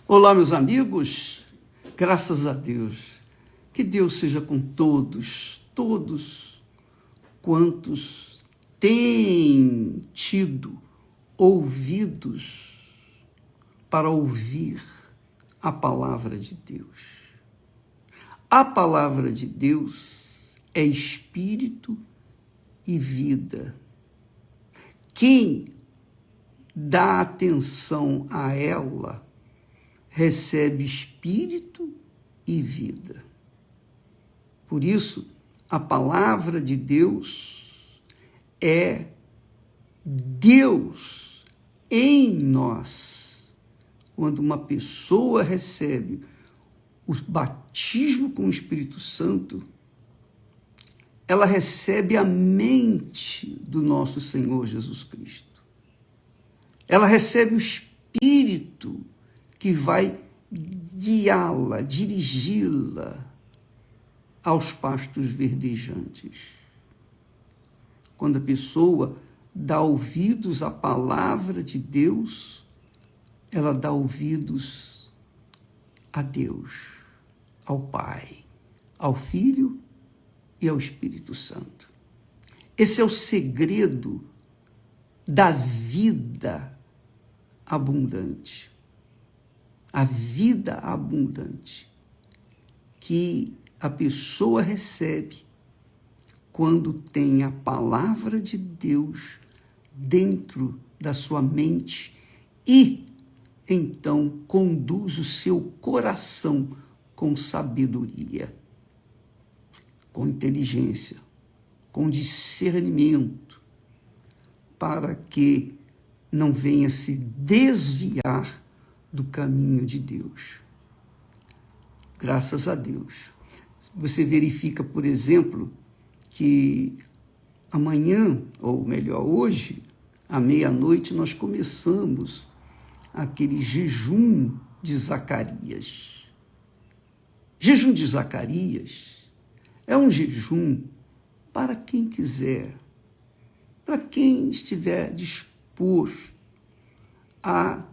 Olá, meus amigos, graças a Deus, que Deus seja com todos quantos têm tido ouvidos para ouvir a palavra de Deus. A palavra de Deus é espírito e vida. Quem dá atenção a ela recebe espírito e vida. Por isso, a palavra de Deus é Deus em nós. Quando uma pessoa recebe o batismo com o Espírito Santo, ela recebe a mente do nosso Senhor Jesus Cristo. Ela recebe o Espírito que vai guiá-la, dirigi-la aos pastos verdejantes. Quando a pessoa dá ouvidos à palavra de Deus, ela dá ouvidos a Deus, ao Pai, ao Filho e ao Espírito Santo. Esse é o segredo da vida abundante. A vida abundante que a pessoa recebe quando tem a palavra de Deus dentro da sua mente e, então, conduz o seu coração com sabedoria, com inteligência, com discernimento, para que não venha se desviar do caminho de Deus. Graças a Deus. Você verifica, por exemplo, que amanhã, ou melhor, hoje, à meia-noite, nós começamos aquele jejum de Zacarias. Jejum de Zacarias é um jejum para quem quiser, para quem estiver disposto a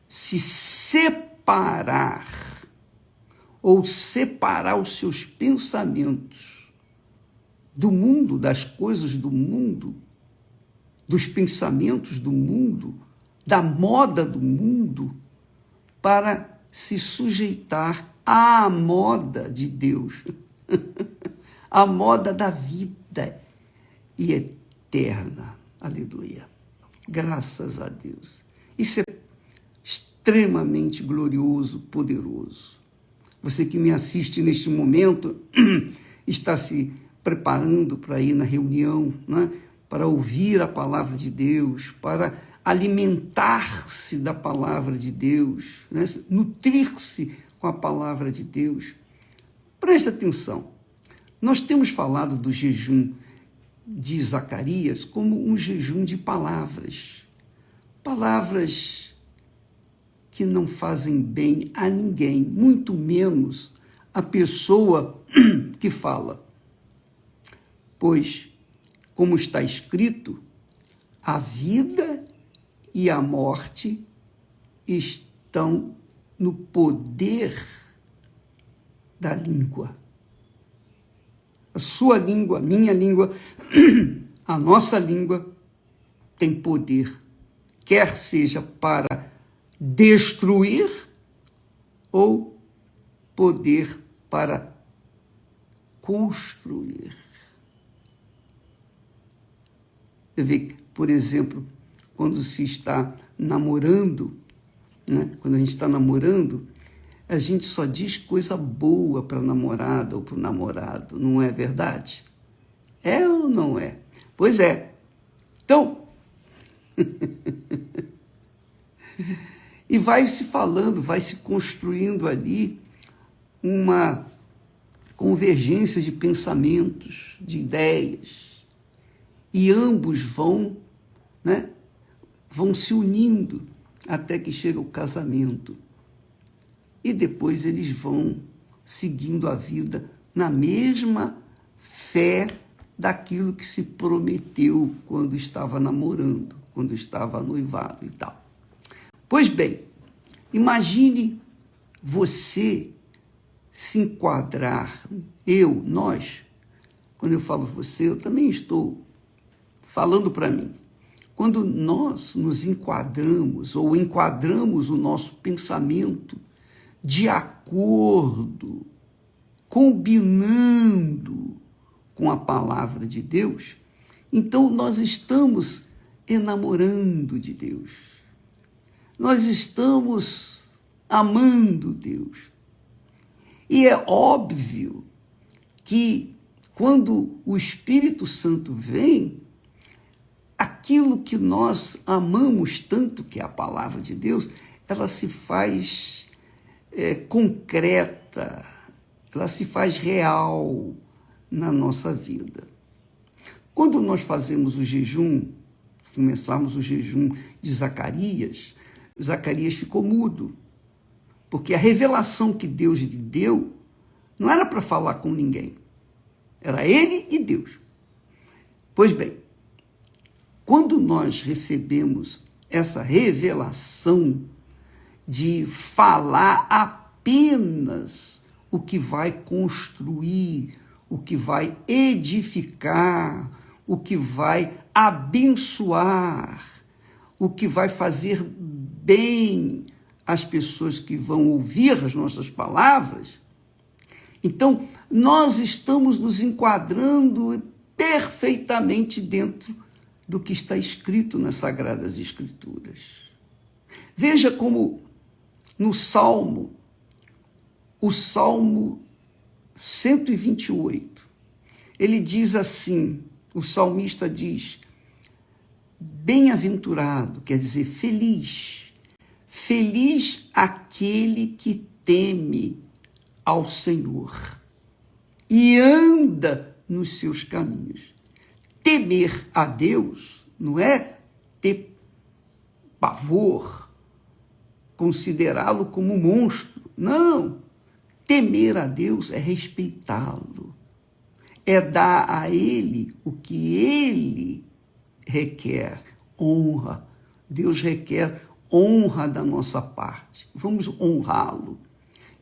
se separar ou separar os seus pensamentos do mundo, das coisas do mundo, dos pensamentos do mundo, da moda do mundo, para se sujeitar à moda de Deus, à moda da vida e eterna. Aleluia. Graças a Deus. Isso é extremamente glorioso, poderoso. Você que me assiste neste momento está se preparando para ir na reunião, né? Para ouvir a palavra de Deus, para alimentar-se da palavra de Deus, né? Nutrir-se com a palavra de Deus. Preste atenção. Nós temos falado do jejum de Zacarias como um jejum de palavras. Palavras que não fazem bem a ninguém, muito menos a pessoa que fala. Pois, como está escrito, a vida e a morte estão no poder da língua. A sua língua, a minha língua, a nossa língua tem poder, quer seja para destruir ou poder para construir. Você vê, por exemplo, quando se está namorando, né? Quando a gente está namorando, a gente só diz coisa boa para a namorada ou para o namorado, não é verdade? É ou não é? Pois é. Então, e vai se falando, vai se construindo ali uma convergência de pensamentos, de ideias, e ambos vão, né, vão se unindo até que chega o casamento. E depois eles vão seguindo a vida na mesma fé daquilo que se prometeu quando estava namorando, quando estava noivado e tal. Pois bem, Imagine você se enquadrar, nós, quando eu falo você, eu também estou falando para mim. Quando nós nos enquadramos ou enquadramos o nosso pensamento de acordo, combinando com a palavra de Deus, então nós estamos enamorando de Deus. Nós estamos amando Deus. E é óbvio que quando o Espírito Santo vem, aquilo que nós amamos tanto, que é a palavra de Deus, ela se faz concreta, ela se faz real na nossa vida. Quando nós fazemos o jejum, começamos o jejum de Zacarias, Zacarias ficou mudo, porque a revelação que Deus lhe deu não era para falar com ninguém, era ele e Deus. Pois bem, quando nós recebemos essa revelação de falar apenas o que vai construir, o que vai edificar, o que vai abençoar, o que vai fazer bem às pessoas que vão ouvir as nossas palavras, então nós estamos nos enquadrando perfeitamente dentro do que está escrito nas Sagradas Escrituras. Veja como no Salmo, o Salmo 128, ele diz assim, o salmista diz, bem-aventurado, quer dizer, feliz, feliz aquele que teme ao Senhor e anda nos seus caminhos. Temer a Deus não é ter pavor, considerá-lo como um monstro. Não. Temer a Deus é respeitá-lo, é dar a Ele o que Ele requer, honra. Deus requer honra da nossa parte. Vamos honrá-lo.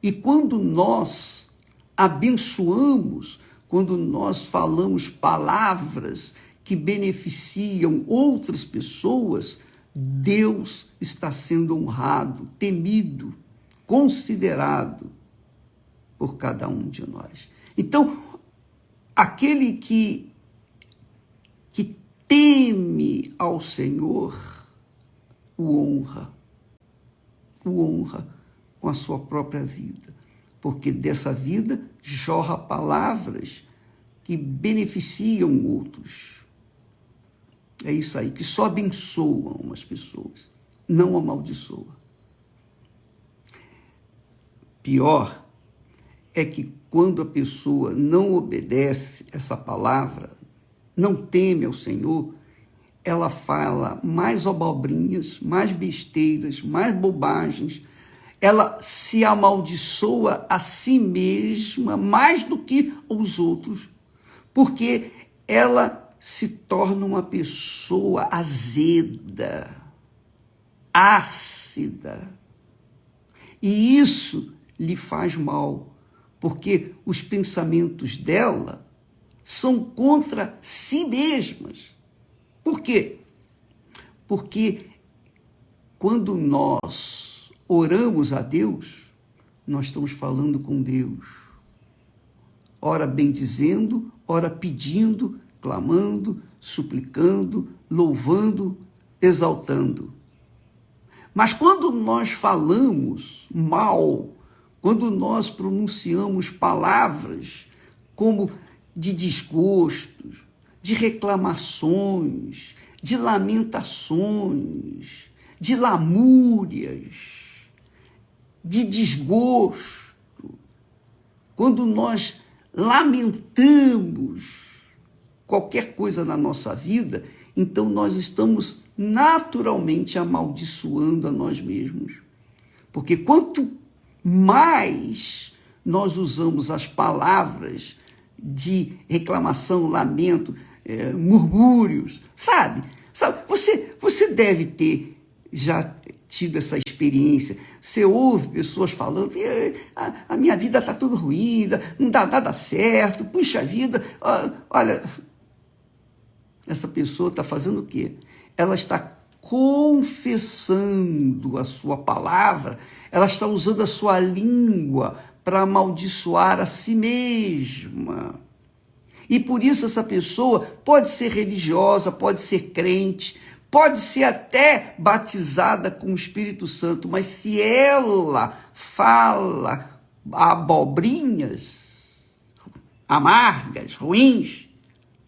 E quando nós abençoamos, quando nós falamos palavras que beneficiam outras pessoas, Deus está sendo honrado, temido, considerado por cada um de nós. Então, aquele que teme ao Senhor, o honra com a sua própria vida, porque dessa vida jorra palavras que beneficiam outros. É isso aí, que só abençoam as pessoas, não amaldiçoa. Pior é que quando a pessoa não obedece essa palavra, não teme ao Senhor, ela fala mais abobrinhas, mais besteiras, mais bobagens, ela se amaldiçoa a si mesma mais do que os outros, porque ela se torna uma pessoa azeda, ácida, e isso lhe faz mal, porque os pensamentos dela são contra si mesmas. Por quê? Porque quando nós oramos a Deus, nós estamos falando com Deus. Ora bendizendo, ora pedindo, clamando, suplicando, louvando, exaltando. Mas quando nós falamos mal, quando nós pronunciamos palavras como de desgostos, de reclamações, de lamentações, de lamúrias, de desgosto, quando nós lamentamos qualquer coisa na nossa vida, então nós estamos naturalmente amaldiçoando a nós mesmos. Porque quanto mais nós usamos as palavras de reclamação, lamento, murmúrios, sabe? Você deve ter já tido essa experiência. Você ouve pessoas falando, a minha vida está tudo ruída, não dá nada certo, puxa vida, olha, essa pessoa está fazendo o quê? Ela está confessando a sua palavra, ela está usando a sua língua para amaldiçoar a si mesma. E por isso essa pessoa pode ser religiosa, pode ser crente, pode ser até batizada com o Espírito Santo, mas se ela fala abobrinhas, amargas, ruins,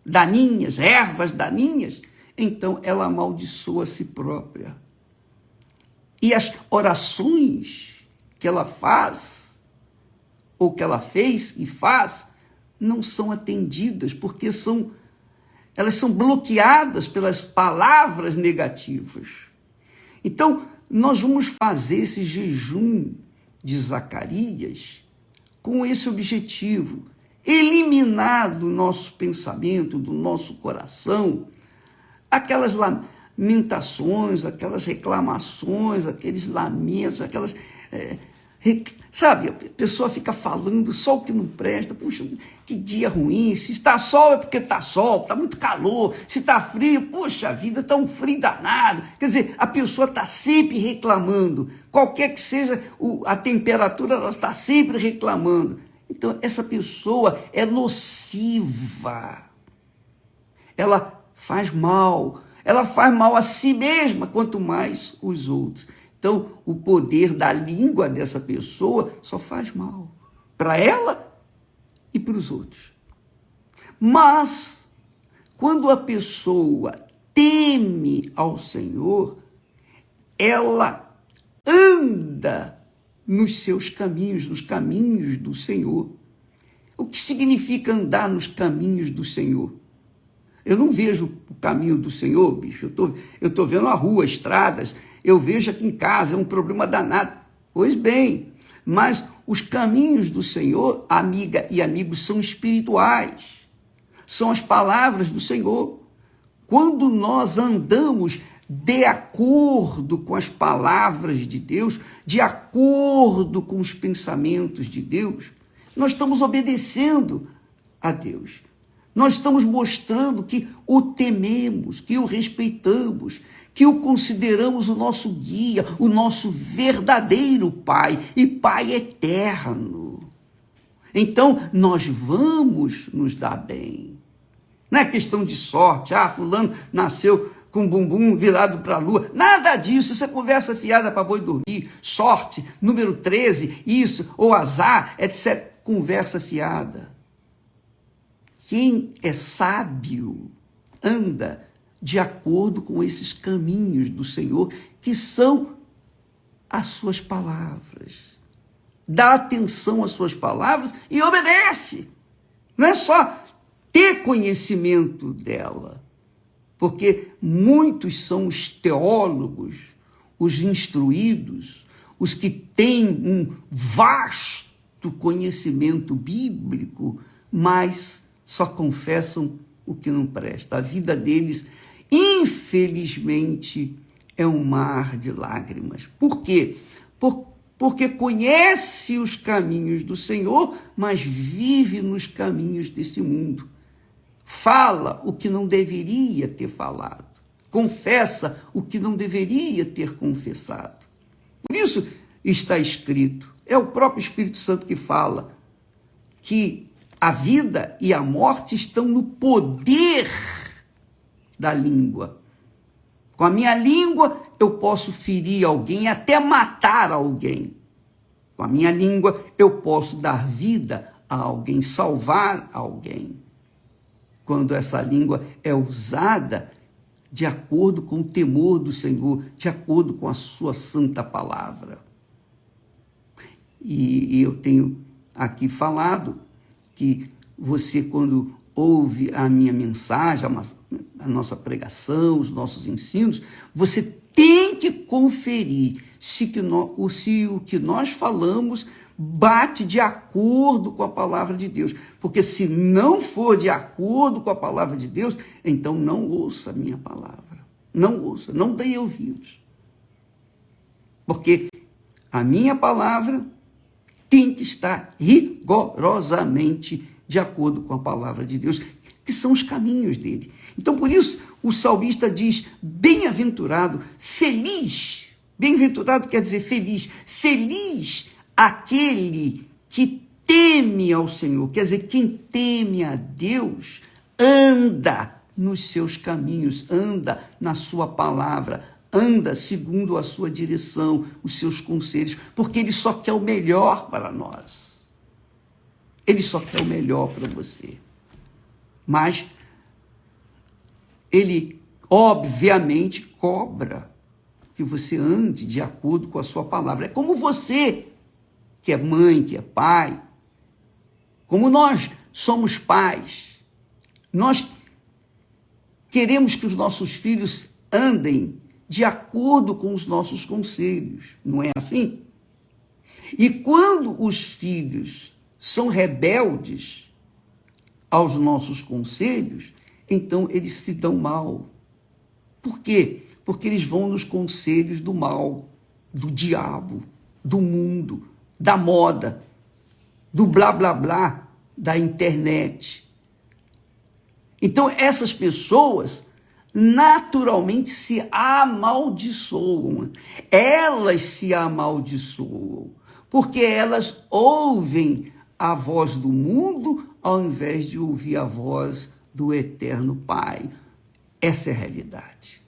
daninhas, ervas daninhas, então ela amaldiçoa a si própria. E as orações que ela faz, ou que ela fez e faz, não são atendidas, porque elas são bloqueadas pelas palavras negativas. Então, nós vamos fazer esse jejum de Zacarias com esse objetivo: eliminar do nosso pensamento, do nosso coração, aquelas lamentações, aquelas reclamações, aqueles lamentos, aquelas... Sabe, a pessoa fica falando só o que não presta. Puxa, que dia ruim. Se está sol é porque está sol, está muito calor. Se está frio, puxa vida, está um frio danado. Quer dizer, a pessoa está sempre reclamando. Qualquer que seja a temperatura, ela está sempre reclamando. Então, essa pessoa é nociva. Ela faz mal. Ela faz mal a si mesma, quanto mais os outros. Então, o poder da língua dessa pessoa só faz mal para ela e para os outros. Mas, quando a pessoa teme ao Senhor, ela anda nos seus caminhos, nos caminhos do Senhor. O que significa andar nos caminhos do Senhor? Eu não vejo o caminho do Senhor, bicho. Eu tô vendo a rua, estradas. Eu vejo aqui em casa, é um problema danado. Pois bem, mas os caminhos do Senhor, amiga e amigo, são espirituais. São as palavras do Senhor. Quando nós andamos de acordo com as palavras de Deus, de acordo com os pensamentos de Deus, nós estamos obedecendo a Deus. Nós estamos mostrando que o tememos, que o respeitamos, que o consideramos o nosso guia, o nosso verdadeiro Pai, e Pai eterno. Então, nós vamos nos dar bem. Não é questão de sorte, fulano nasceu com o bumbum virado para a lua. Nada disso, isso é conversa fiada para boi dormir. Sorte, número 13, isso, ou azar, etc. Conversa fiada. Quem é sábio anda de acordo com esses caminhos do Senhor, que são as suas palavras. Dá atenção às suas palavras e obedece. Não é só ter conhecimento dela, porque muitos são os teólogos, os instruídos, os que têm um vasto conhecimento bíblico, mas só confessam o que não presta. A vida deles, infelizmente, é um mar de lágrimas. Por quê? Porque conhece os caminhos do Senhor, mas vive nos caminhos deste mundo. Fala o que não deveria ter falado. Confessa o que não deveria ter confessado. Por isso está escrito, é o próprio Espírito Santo que fala, que a vida e a morte estão no poder da língua. Com a minha língua, eu posso ferir alguém, até matar alguém. Com a minha língua, eu posso dar vida a alguém, salvar alguém. Quando essa língua é usada de acordo com o temor do Senhor, de acordo com a sua santa palavra. E eu tenho aqui falado que você, quando ouve a minha mensagem, a nossa pregação, os nossos ensinos, você tem que conferir se o que nós falamos bate de acordo com a palavra de Deus. Porque se não for de acordo com a palavra de Deus, então não ouça a minha palavra. Não ouça, não dê ouvidos. Porque a minha palavra tem que estar rigorosamente de acordo com a palavra de Deus, que são os caminhos dele. Então, por isso, o salmista diz, bem-aventurado, feliz. Bem-aventurado quer dizer feliz. Feliz aquele que teme ao Senhor. Quer dizer, quem teme a Deus anda nos seus caminhos, anda na sua palavra, anda segundo a sua direção, os seus conselhos, porque ele só quer o melhor para nós. Ele só quer o melhor para você. Mas ele, obviamente, cobra que você ande de acordo com a sua palavra. É como você, que é mãe, que é pai, como nós somos pais, nós queremos que os nossos filhos andem de acordo com os nossos conselhos, não é assim? E quando os filhos são rebeldes aos nossos conselhos, então eles se dão mal. Por quê? Porque eles vão nos conselhos do mal, do diabo, do mundo, da moda, do blá blá blá, da internet. Então essas pessoas naturalmente se amaldiçoam. Elas se amaldiçoam, porque elas ouvem a voz do mundo ao invés de ouvir a voz do Eterno Pai. Essa é a realidade.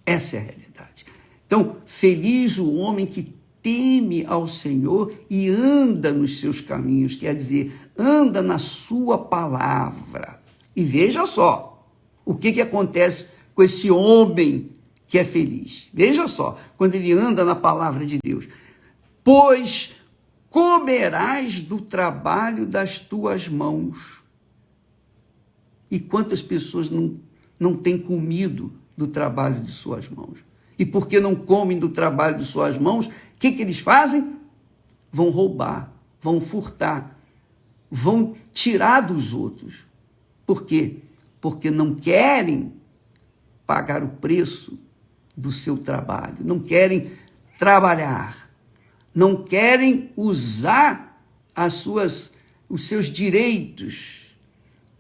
Essa é a realidade. Então, feliz o homem que teme ao Senhor e anda nos seus caminhos, quer dizer, anda na sua palavra. E veja só, o que acontece com esse homem que é feliz. Veja só, quando ele anda na palavra de Deus. Pois comerás do trabalho das tuas mãos. E quantas pessoas não têm comido do trabalho de suas mãos? E porque não comem do trabalho de suas mãos, o que eles fazem? Vão roubar, vão furtar, vão tirar dos outros. Por quê? Porque não querem pagar o preço do seu trabalho, não querem trabalhar, não querem usar os seus direitos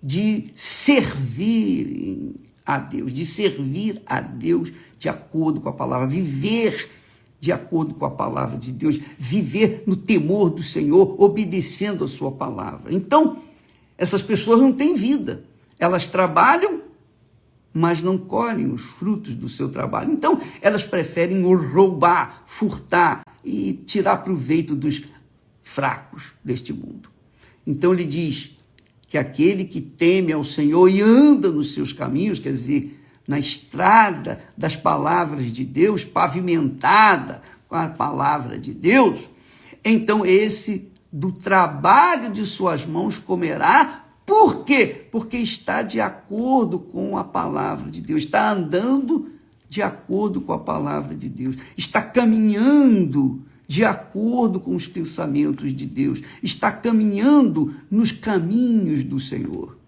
de servir a Deus, de acordo com a palavra, viver de acordo com a palavra de Deus, viver no temor do Senhor, obedecendo a sua palavra. Então, essas pessoas não têm vida. Elas trabalham, mas não colhem os frutos do seu trabalho. Então, elas preferem roubar, furtar e tirar proveito dos fracos deste mundo. Então, ele diz que aquele que teme ao Senhor e anda nos seus caminhos, quer dizer, na estrada das palavras de Deus, pavimentada com a palavra de Deus, então esse do trabalho de suas mãos comerá. Por quê? Porque está de acordo com a palavra de Deus, está andando de acordo com a palavra de Deus, está caminhando de acordo com os pensamentos de Deus, está caminhando nos caminhos do Senhor.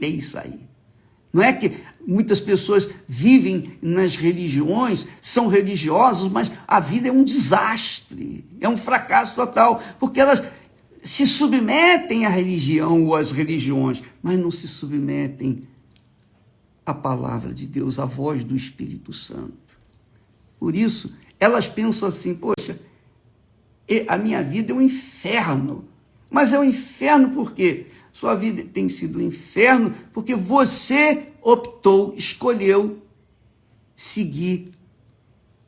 É isso aí. Não é que muitas pessoas vivem nas religiões, são religiosas, mas a vida é um desastre, é um fracasso total, porque elas se submetem à religião ou às religiões, mas não se submetem à palavra de Deus, à voz do Espírito Santo. Por isso, elas pensam assim, poxa, a minha vida é um inferno. Mas é um inferno por quê? Sua vida tem sido um inferno porque você optou, escolheu seguir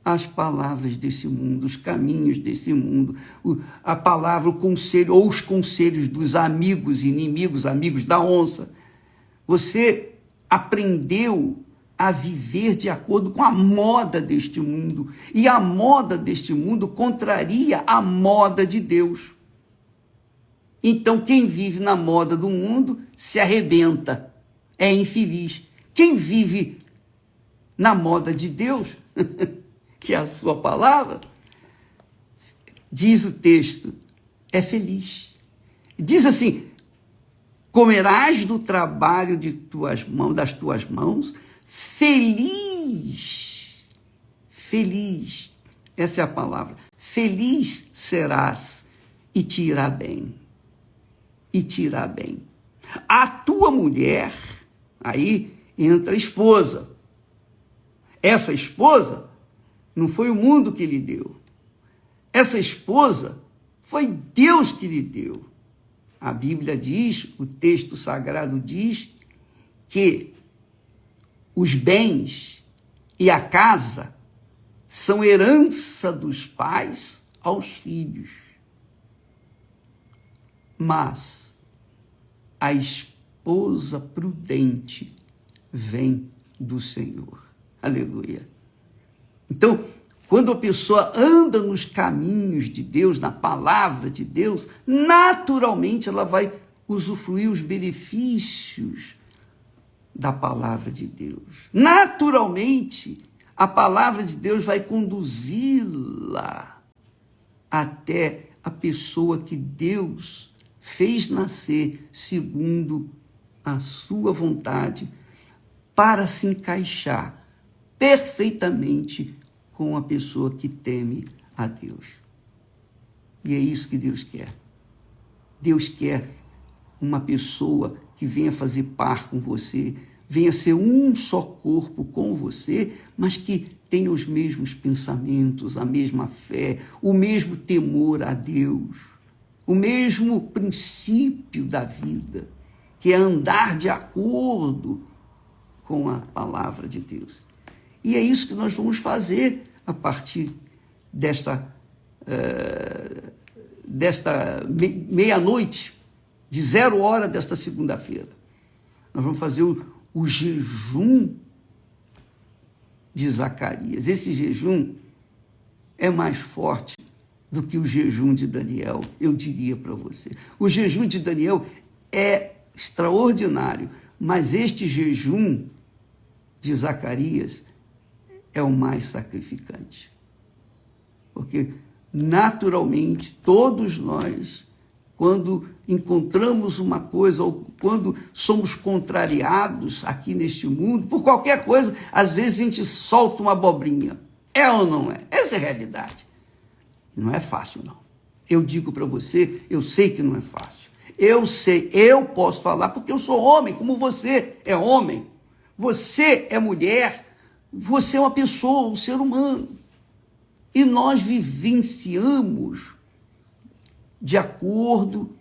as palavras desse mundo, os caminhos desse mundo, a palavra, o conselho, ou os conselhos dos amigos, inimigos, amigos da onça. Você aprendeu a viver de acordo com a moda deste mundo, e a moda deste mundo contraria a moda de Deus. Então, quem vive na moda do mundo se arrebenta, é infeliz. Quem vive na moda de Deus, que é a sua palavra, diz o texto, é feliz. Diz assim, comerás do trabalho de das tuas mãos, feliz Essa é a palavra. Feliz serás e te irá bem. E te irá bem. A tua mulher, aí entra a esposa. Essa esposa não foi o mundo que lhe deu. Essa esposa foi Deus que lhe deu. A Bíblia diz, o texto sagrado diz, que os bens e a casa são herança dos pais aos filhos. Mas a esposa prudente vem do Senhor. Aleluia. Então, quando a pessoa anda nos caminhos de Deus, na palavra de Deus, naturalmente ela vai usufruir os benefícios da palavra de Deus. Naturalmente, a palavra de Deus vai conduzi-la até a pessoa que Deus fez nascer segundo a sua vontade, para se encaixar perfeitamente com a pessoa que teme a Deus. E é isso que Deus quer. Deus quer uma pessoa que venha fazer par com você, venha ser um só corpo com você, mas que tenha os mesmos pensamentos, a mesma fé, o mesmo temor a Deus, o mesmo princípio da vida, que é andar de acordo com a palavra de Deus. E é isso que nós vamos fazer a partir desta meia-noite, de 0 hora desta segunda-feira. Nós vamos fazer o jejum de Zacarias. Esse jejum é mais forte do que o jejum de Daniel, eu diria para você. O jejum de Daniel é extraordinário, mas este jejum de Zacarias é o mais sacrificante. Porque, naturalmente, todos nós, quando encontramos uma coisa ou quando somos contrariados aqui neste mundo, por qualquer coisa, às vezes a gente solta uma abobrinha. É ou não é? Essa é a realidade. Não é fácil, não. Eu digo para você, eu sei que não é fácil. Eu sei, eu posso falar porque eu sou homem, como você é homem. Você é mulher, você é uma pessoa, um ser humano. E nós vivenciamos de acordo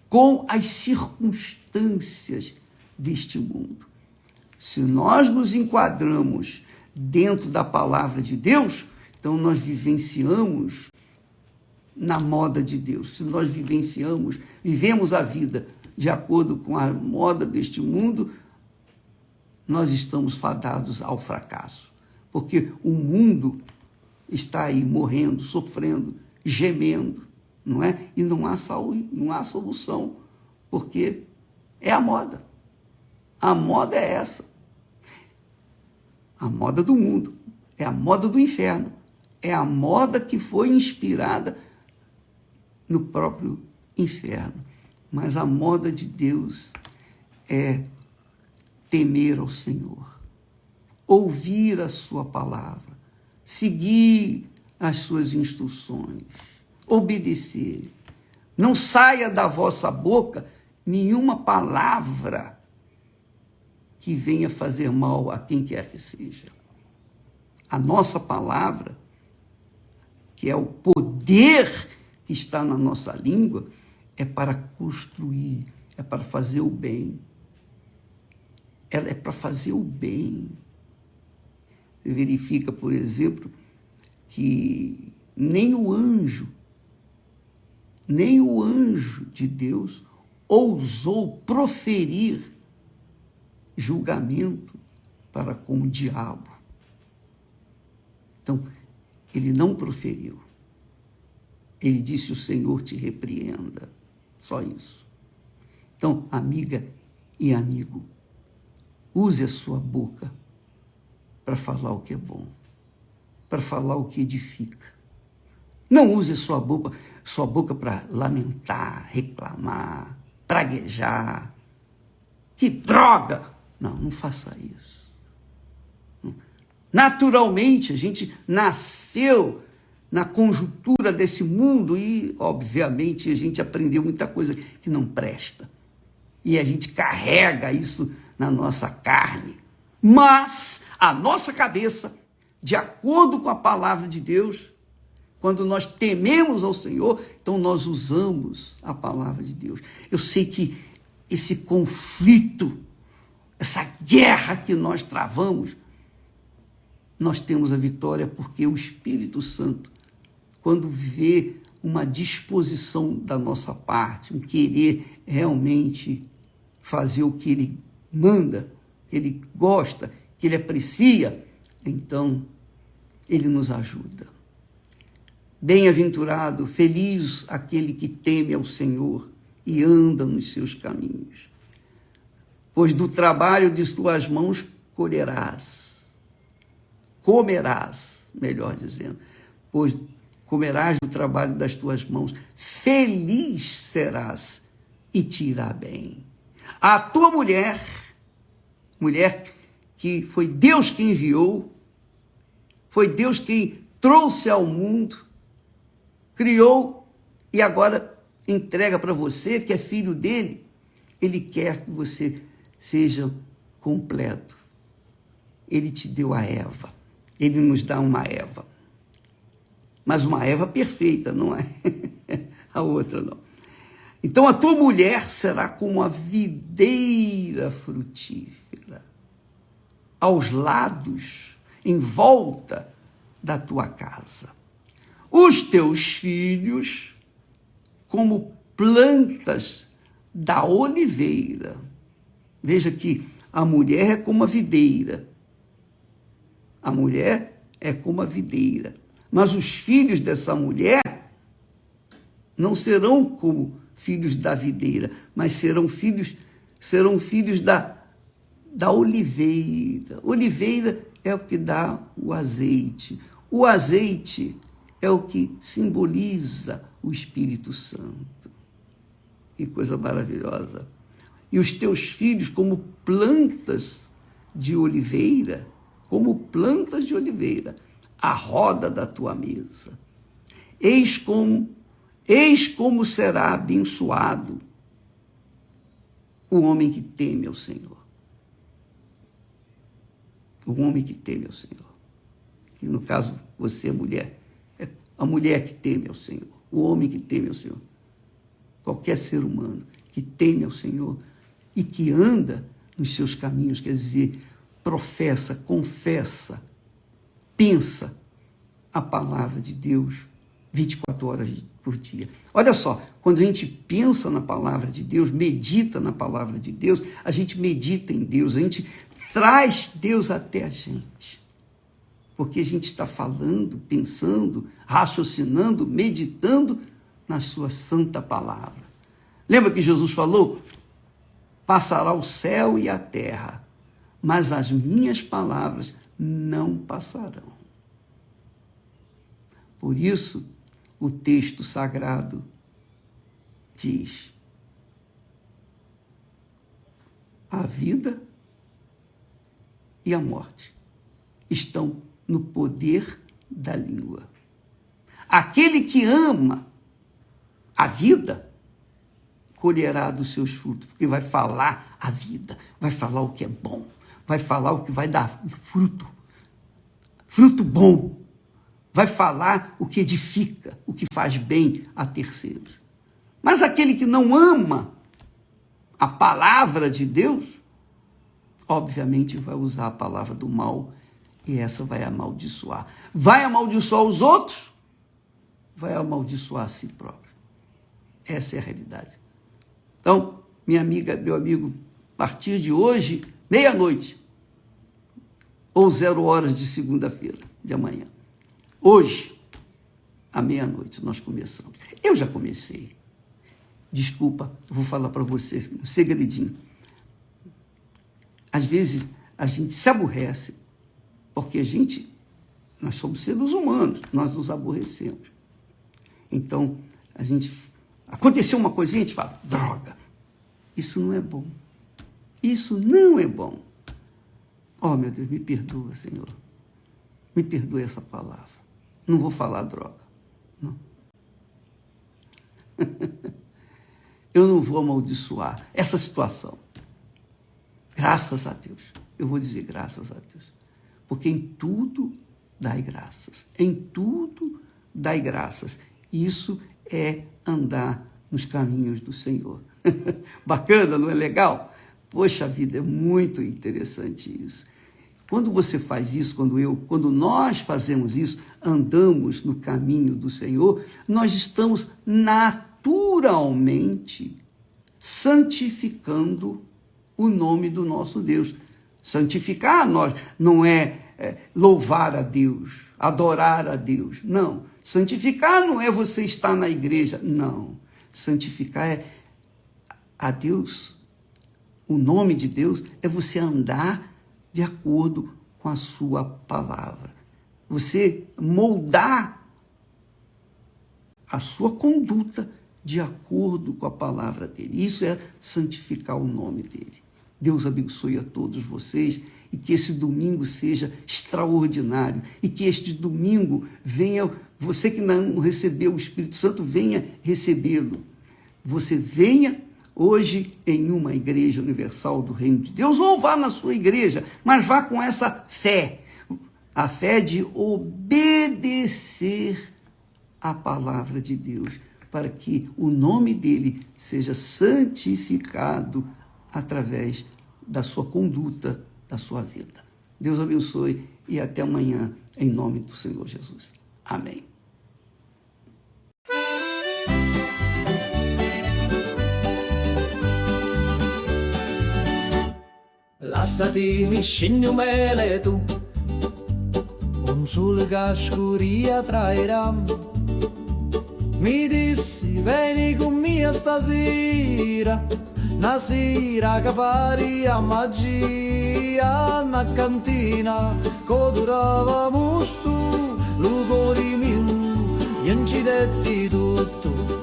com as circunstâncias deste mundo. Se nós nos enquadramos dentro da palavra de Deus, então nós vivenciamos na moda de Deus. Se nós vivemos a vida de acordo com a moda deste mundo, nós estamos fadados ao fracasso. Porque o mundo está aí morrendo, sofrendo, gemendo, não é? E não há saúde, não há solução, porque é a moda. A moda é essa. A moda do mundo. É a moda do inferno. É a moda que foi inspirada no próprio inferno. Mas a moda de Deus é temer ao Senhor, ouvir a sua palavra, seguir as suas instruções, obedecer. Não saia da vossa boca nenhuma palavra que venha fazer mal a quem quer que seja. A nossa palavra, que é o poder que está na nossa língua, é para construir, é para fazer o bem. Ela é para fazer o bem. Você verifica, por exemplo, que nem o anjo de Deus ousou proferir julgamento para com o diabo. Então, ele não proferiu. Ele disse: o Senhor te repreenda. Só isso. Então, amiga e amigo, use a sua boca para falar o que é bom, para falar o que edifica. Não use a sua boca para lamentar, reclamar, praguejar. Que droga! Não faça isso. Naturalmente, a gente nasceu na conjuntura desse mundo e, obviamente, a gente aprendeu muita coisa que não presta. E a gente carrega isso na nossa carne. Mas a nossa cabeça, de acordo com a palavra de Deus, quando nós tememos ao Senhor, então nós usamos a palavra de Deus. Eu sei que esse conflito, essa guerra que nós travamos, nós temos a vitória porque o Espírito Santo, quando vê uma disposição da nossa parte, um querer realmente fazer o que Ele manda, que Ele gosta, que Ele aprecia, então Ele nos ajuda. Bem-aventurado, feliz aquele que teme ao Senhor e anda nos seus caminhos. Pois do trabalho de tuas mãos comerás, melhor dizendo, pois comerás do trabalho das tuas mãos, feliz serás e te irá bem. A tua mulher que foi Deus que enviou, foi Deus quem trouxe ao mundo, criou e agora entrega para você, que é filho dele. Ele quer que você seja completo. Ele te deu a Eva. Ele nos dá uma Eva. Mas uma Eva perfeita, não é a outra, não. Então a tua mulher será como a videira frutífera, aos lados, em volta da tua casa. Os teus filhos como plantas da oliveira. Veja que a mulher é como a videira. A mulher é como a videira. Mas os filhos dessa mulher não serão como filhos da videira, mas serão filhos da oliveira. Oliveira é o que dá o azeite. O azeite é o que simboliza o Espírito Santo. Que coisa maravilhosa. E os teus filhos como plantas de oliveira, à roda da tua mesa. Eis como será abençoado o homem que teme ao Senhor. O homem que teme ao Senhor. E no caso, você é mulher. É a mulher que teme ao Senhor. O homem que teme ao Senhor. Qualquer ser humano que teme ao Senhor e que anda nos seus caminhos, quer dizer, professa, confessa, pensa a palavra de Deus 24 horas por dia. Olha só, quando a gente pensa na palavra de Deus, medita na palavra de Deus, a gente medita em Deus, a gente traz Deus até a gente. Porque a gente está falando, pensando, raciocinando, meditando na sua santa palavra. Lembra que Jesus falou? Passará o céu e a terra, mas as minhas palavras não passarão. Por isso, o texto sagrado diz: a vida e a morte estão no poder da língua. Aquele que ama a vida colherá dos seus frutos, porque vai falar a vida, vai falar o que é bom, vai falar o que vai dar fruto bom, vai falar o que edifica, o que faz bem a terceiros. Mas aquele que não ama a palavra de Deus, obviamente vai usar a palavra do mal e essa vai amaldiçoar. Vai amaldiçoar os outros, vai amaldiçoar a si próprio. Essa é a realidade. Então, minha amiga, meu amigo, a partir de hoje, meia-noite, ou 0 horas de segunda-feira, de amanhã. Hoje, à meia-noite, nós começamos. Eu já comecei. Desculpa, eu vou falar para vocês um segredinho. Às vezes, a gente se aborrece, porque nós somos seres humanos, nós nos aborrecemos. Então, aconteceu uma coisinha, a gente fala, droga, isso não é bom. Isso não é bom. Oh, meu Deus, me perdoa, Senhor. Me perdoe essa palavra. Não vou falar droga. Eu não vou amaldiçoar essa situação. Graças a Deus. Eu vou dizer graças a Deus. Porque em tudo dai graças. Em tudo dai graças. Isso é andar nos caminhos do Senhor. Bacana, não é legal? Poxa vida, é muito interessante isso. Quando você faz isso, quando nós fazemos isso, andamos no caminho do Senhor, nós estamos naturalmente santificando o nome do nosso Deus. Santificar nós não é louvar a Deus, adorar a Deus. Não. Santificar não é você estar na igreja. Não. Santificar é a Deus. O nome de Deus é você andar de acordo com a sua palavra. Você moldar a sua conduta de acordo com a palavra dele. Isso é santificar o nome dele. Deus abençoe a todos vocês e que esse domingo seja extraordinário e que este domingo venha, você que não recebeu o Espírito Santo, venha recebê-lo. Você venha hoje em uma igreja universal do Reino de Deus, ou vá na sua igreja, mas vá com essa fé, a fé de obedecer a palavra de Deus, para que o nome dele seja santificado através da sua conduta, da sua vida. Deus abençoe e até amanhã, em nome do Senhor Jesus. Amém. Lassati mi scendi un mele tu, un sole che scuria trairà. Mi dissi vieni con me stasera, una sera che pari a magia, una cantina che durava musto, lo cuore mio, gli incidetti tutto.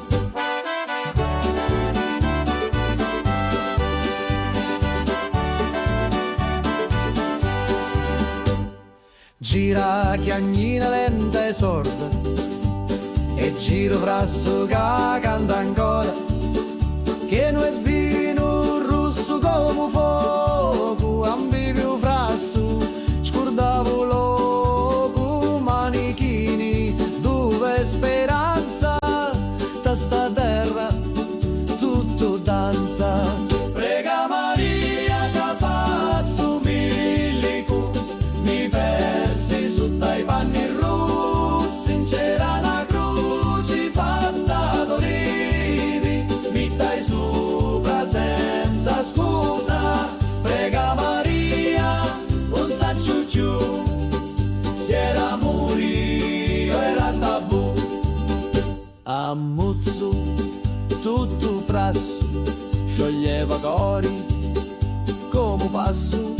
Gira chiagnina lenta e sorda, e giro frasso che canta ancora, che non è vino rosso come fuoco, ambivi frasso, scordavo loco, manichini, dove speranza, da sta terra tutto danza. Prega Maria che faccio milico, mi persi sotto i panni rossi, in c'era una croce fatta d'olivi, mi dai sopra senza scusa. Prega Maria, non saccio più, se era morio era tabù. Ammuzzo tutto frasso, scioglieva cori come passo.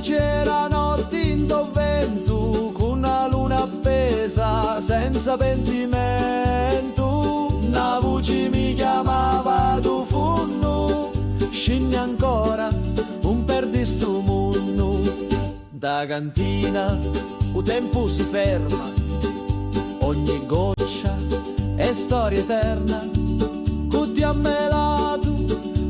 C'era notte in vento, con una luna appesa senza pentimento. Una voce mi chiamava tu funno, scendi ancora un perdi sto mondo. Da cantina il tempo si ferma, ogni goccia è storia eterna. Cutti a me lato,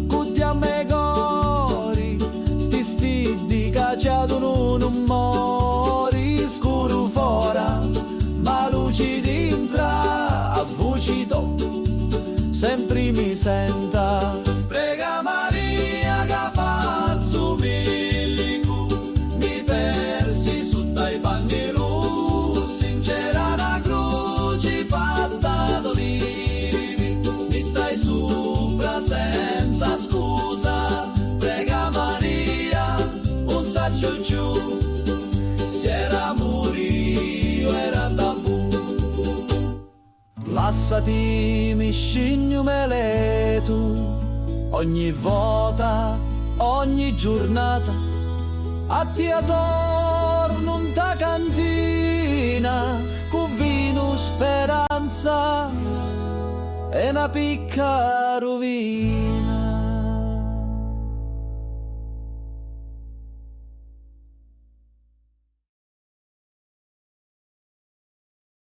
cutti a me cori, sti stidi cacciato non mori. Scuro fora, ma luci dentro, a voci to, sempre mi senta. Prega Maria che faccio milico, mi persi sotto i panni rossi, c'era una croce fatta d'olivi, mi dai sopra senza scusa. Prega Maria, non saccio più, se era morio era tabù. Lassati mi scegno me tu, ogni volta, ogni giornata, a te adorno in ta cantina, con vino speranza e una picca rovina.